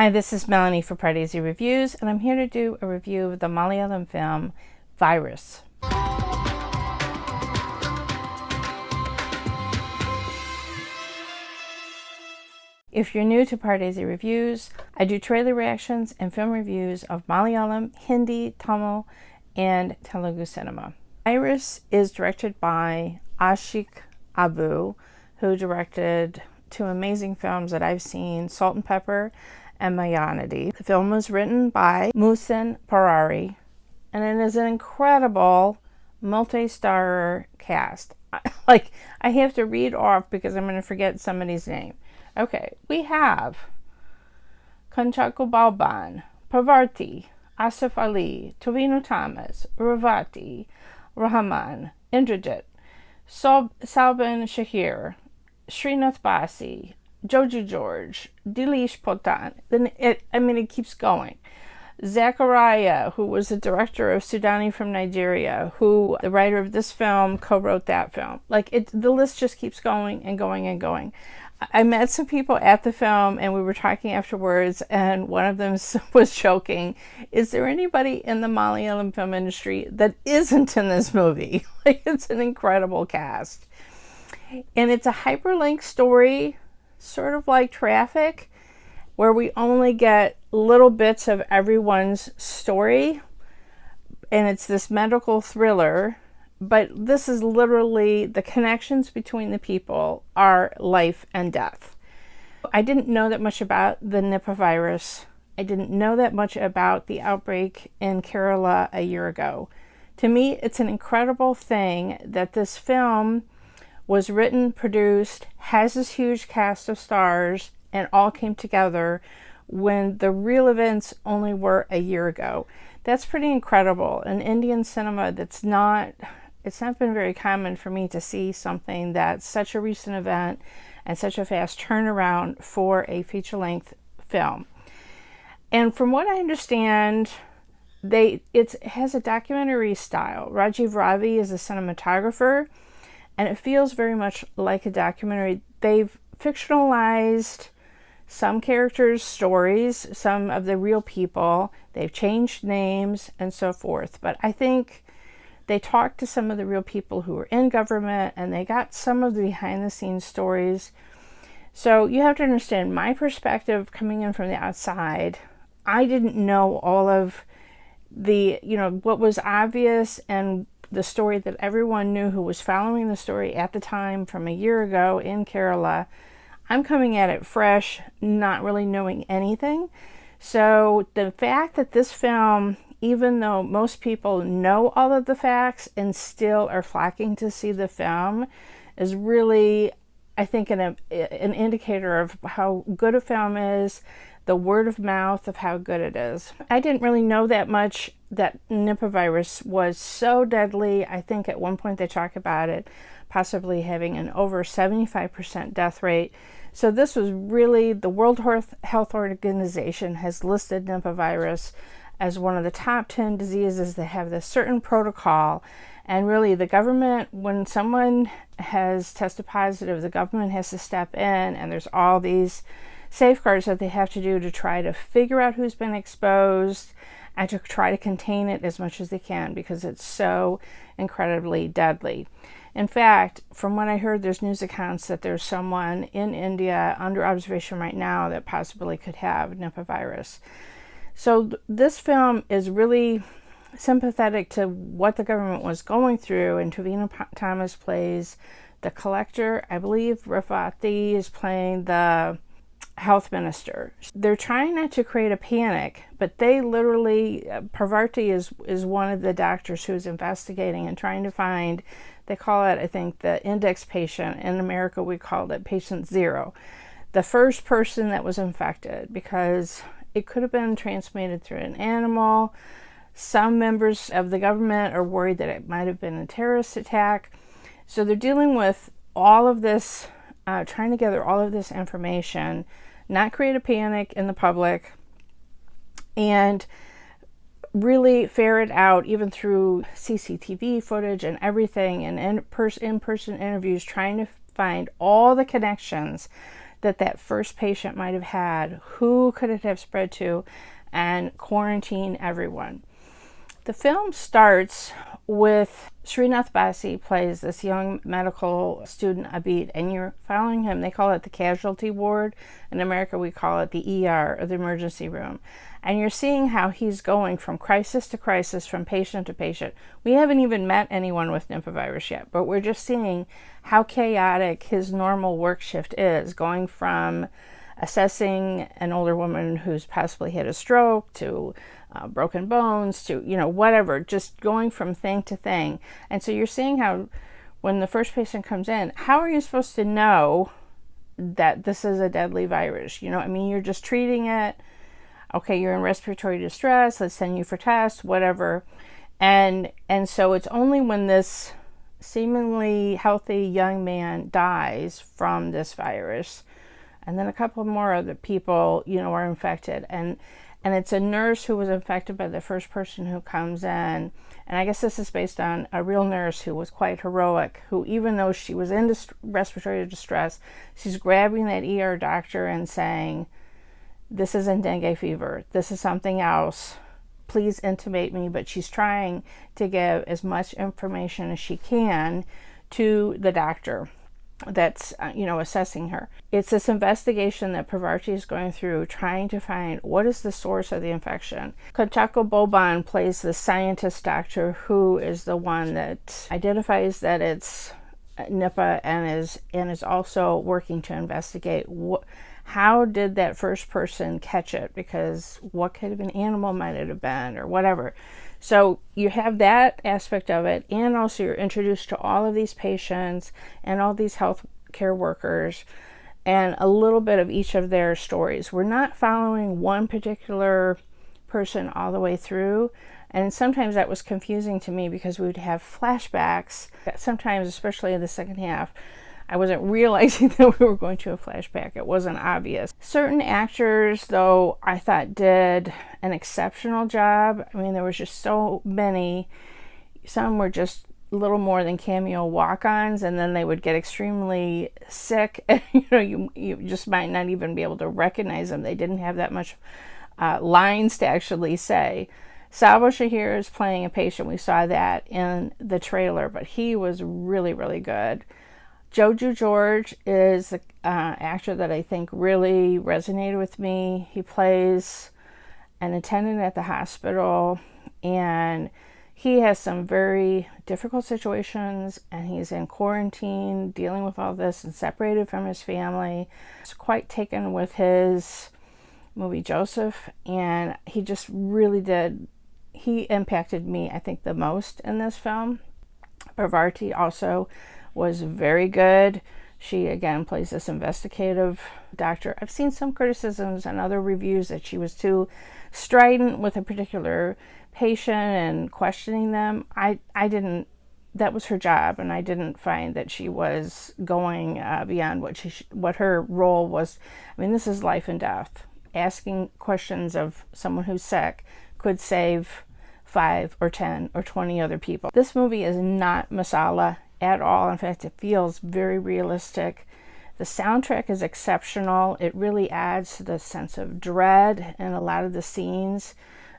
Hi, this is Melanie for Pardesi Reviews, and I'm here to do a review of the Malayalam film Virus. If you're new to Pardesi Reviews, I do trailer reactions and film reviews of Malayalam, Hindi, Tamil, and Telugu cinema. Virus is directed by Aashiq Abu, who directed two amazing films that I've seen, Salt and Pepper and Melanie. The film was written by Muhsin Parari, and it is an incredible multi-star cast. I have to read off because I'm going to forget somebody's name. Okay, we have Kunchacko Boban, Parvathy, Asif Ali, Tovino Thomas, Revathi, Rahman, Indrajith, Soubin Shahir, Sreenath Bhasi, Joju George, Dileesh Pothan. It keeps going. Zachariah, who was the director of Sudani from Nigeria, who the writer of this film co-wrote that film. The list just keeps going and going and going. I met some people at the film and we were talking afterwards, and one of them was joking, is there anybody in the Malayalam film industry that isn't in this movie? It's an incredible cast. And it's a hyperlink story, sort of like Traffic, where we only get little bits of everyone's story, and it's this medical thriller, but this is literally the connections between the people are life and death. I didn't know that much about the Nipah virus. I didn't know that much about the outbreak in Kerala a year ago. To me, it's an incredible thing that this film was written, produced, has this huge cast of stars, and all came together when the real events only were a year ago. That's pretty incredible. In Indian cinema, it's not been very common for me to see something that's such a recent event and such a fast turnaround for a feature-length film. And from what I understand, it has a documentary style. Rajiv Ravi is a cinematographer, and it feels very much like a documentary. They've fictionalized some characters' stories, some of the real people. They've changed names and so forth. But I think they talked to some of the real people who were in government, and they got some of the behind-the-scenes stories. So you have to understand my perspective coming in from the outside. I didn't know all of the, what was obvious and the story that everyone knew who was following the story at the time from a year ago in Kerala. I'm coming at it fresh, not really knowing anything. So the fact that this film, even though most people know all of the facts and still are flocking to see the film, is really, I think, an indicator of how good a film is, the word of mouth of how good it is. I didn't really know that much that Nipah virus was so deadly. I think at one point they talk about it possibly having an over 75% death rate. So this was really, the World Health Organization has listed Nipah virus as one of the top 10 diseases that have this certain protocol. And really the government, when someone has tested positive, the government has to step in, and there's all these safeguards that they have to do to try to figure out who's been exposed and to try to contain it as much as they can, because it's so incredibly deadly. In fact, from what I heard, there's news accounts that there's someone in India under observation right now that possibly could have Nipah virus. So this film is really sympathetic to what the government was going through, and Tovino Thomas plays the collector. I believe Revathi is playing the health minister. They're trying not to create a panic, but they literally, Parvathy is one of the doctors who's investigating and trying to find, they call it, I think, the index patient. In America, we called it patient zero. The first person that was infected, because it could have been transmitted through an animal. Some members of the government are worried that it might have been a terrorist attack. So they're dealing with all of this, trying to gather all of this information, not create a panic in the public, and really ferret out, even through CCTV footage and everything, and in-person interviews, trying to find all the connections that that first patient might have had, who could it have spread to, and quarantine everyone. The film starts with Sreenath Bhasi plays this young medical student, Abid, and you're following him. They call it the casualty ward. In America, we call it the ER, or the emergency room. And you're seeing how he's going from crisis to crisis, from patient to patient. We haven't even met anyone with Nipah virus yet, but we're just seeing how chaotic his normal work shift is, going from assessing an older woman who's possibly had a stroke to broken bones to, whatever, just going from thing to thing. And so you're seeing how when the first patient comes in, how are you supposed to know that this is a deadly virus? You're just treating it. Okay, you're in respiratory distress, let's send you for tests, whatever. And so it's only when this seemingly healthy young man dies from this virus, and then a couple more other people, are infected. And it's a nurse who was infected by the first person who comes in. And I guess this is based on a real nurse who was quite heroic, who, even though she was in respiratory distress, she's grabbing that ER doctor and saying, this isn't dengue fever, this is something else, please intubate me. But she's trying to give as much information as she can to the doctor that's assessing her. It's this investigation that Parvathy is going through, trying to find what is the source of the infection. Kunchacko Boban plays the scientist doctor who is the one that identifies that it's Nipah and is also working to investigate how did that first person catch it, because what kind of an animal might it have been, or whatever. So you have that aspect of it, and also you're introduced to all of these patients and all these health care workers and a little bit of each of their stories. We're not following one particular person all the way through, and sometimes that was confusing to me because we would have flashbacks. Sometimes, especially in the second half, I wasn't realizing that we were going to a flashback. It wasn't obvious. Certain actors, though, I thought did an exceptional job. There was just so many. Some were just little more than cameo walk-ons, and then they would get extremely sick. And, you just might not even be able to recognize them. They didn't have that much lines to actually say. Soubin Shahir is playing a patient. We saw that in the trailer, but he was really, really good. Joju George is the actor that I think really resonated with me. He plays an attendant at the hospital, and he has some very difficult situations, and he's in quarantine, dealing with all this and separated from his family. He's quite taken with his movie Joseph, and he just really did. He impacted me, I think, the most in this film. Parvathy also was very good. She, again, plays this investigative doctor. I've seen some criticisms and other reviews that she was too strident with a particular patient and questioning them. I didn't. That was her job, and I didn't find that she was going beyond what her role was. This is life and death. Asking questions of someone who's sick could save 5 or 10 or 20 other people. This movie is not masala at all. In fact, it feels very realistic. The soundtrack is exceptional. It really adds to the sense of dread, and a lot of the scenes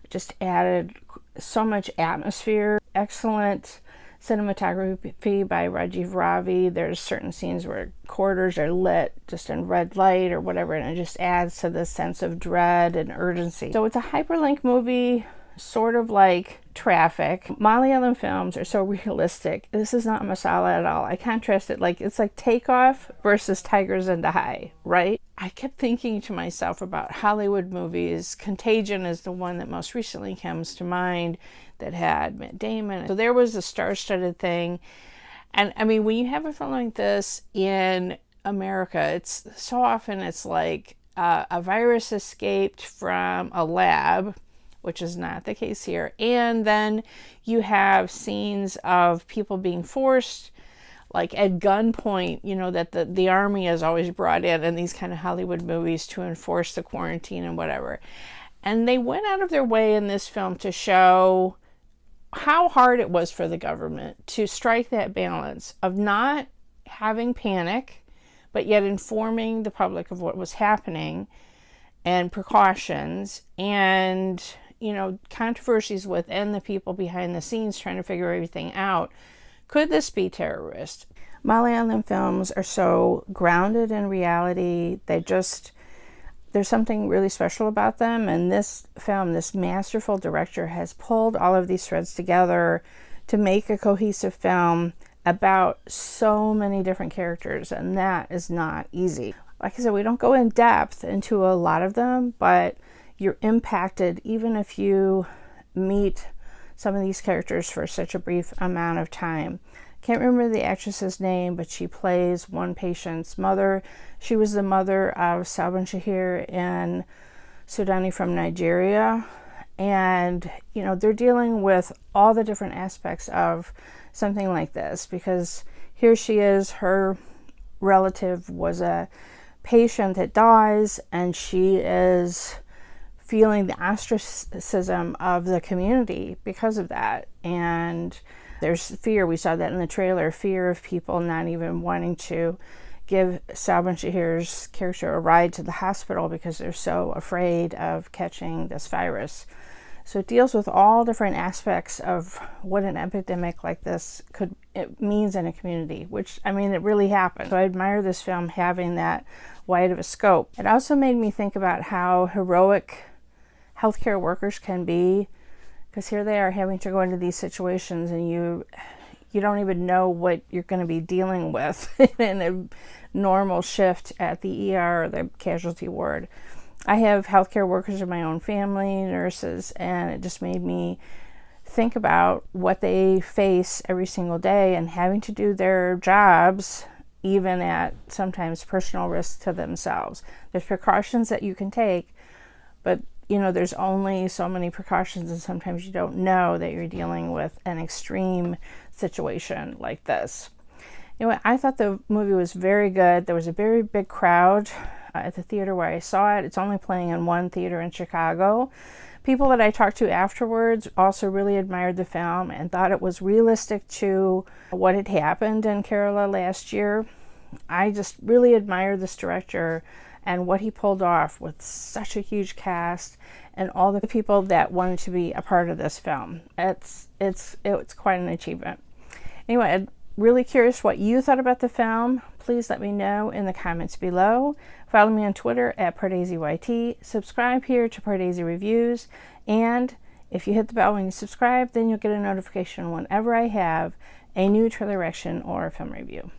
just added so much atmosphere. Excellent cinematography by Rajiv Ravi. There's certain scenes where corridors are lit just in red light or whatever, and it just adds to the sense of dread and urgency. So it's a hyperlink movie, sort of like Traffic. Malayalam films are so realistic. This is not masala at all. I contrast it it's like Takeoff versus Tigers in the High, right? I kept thinking to myself about Hollywood movies. Contagion is the one that most recently comes to mind that had Matt Damon. So there was a star-studded thing. And when you have a film like this in America, it's so often it's like a virus escaped from a lab, which is not the case here. And then you have scenes of people being forced, like at gunpoint, that the army is always brought in these kind of Hollywood movies to enforce the quarantine and whatever. And they went out of their way in this film to show how hard it was for the government to strike that balance of not having panic, but yet informing the public of what was happening and precautions and, you know, controversies within the people behind the scenes trying to figure everything out. Could this be terrorist? Malayalam films are so grounded in reality. There's something really special about them. And this film, this masterful director has pulled all of these threads together to make a cohesive film about so many different characters. And that is not easy. Like I said, we don't go in depth into a lot of them, but you're impacted even if you meet some of these characters for such a brief amount of time. Can't remember the actress's name, but she plays one patient's mother. She was the mother of Soubin Shahir in Sudani from Nigeria. And, you know, they're dealing with all the different aspects of something like this, because here she is, her relative was a patient that dies, and she is feeling the ostracism of the community because of that. And there's fear. We saw that in the trailer, fear of people not even wanting to give Soubin Shahir's character a ride to the hospital because they're so afraid of catching this virus. So it deals with all different aspects of what an epidemic like this it means in a community, which, I mean, it really happened. So I admire this film having that wide of a scope. It also made me think about how heroic healthcare workers can be, because here they are having to go into these situations and you don't even know what you're going to be dealing with in a normal shift at the ER or the casualty ward. I have healthcare workers in my own family, nurses, and it just made me think about what they face every single day and having to do their jobs even at sometimes personal risk to themselves. There's precautions that you can take, but you know, there's only so many precautions, and sometimes you don't know that you're dealing with an extreme situation like this. Anyway, I thought the movie was very good. There was a very big crowd at the theater where I saw it. It's only playing in one theater in Chicago. People that I talked to afterwards also really admired the film and thought it was realistic to what had happened in Kerala last year. I just really admire this director and what he pulled off with such a huge cast and all the people that wanted to be a part of this film. It's quite an achievement. Anyway, I'm really curious what you thought about the film. Please let me know in the comments below. Follow me on Twitter at PardesiYT. Subscribe here to Pardesi Reviews. And if you hit the bell when you subscribe, then you'll get a notification whenever I have a new trailer reaction or a film review.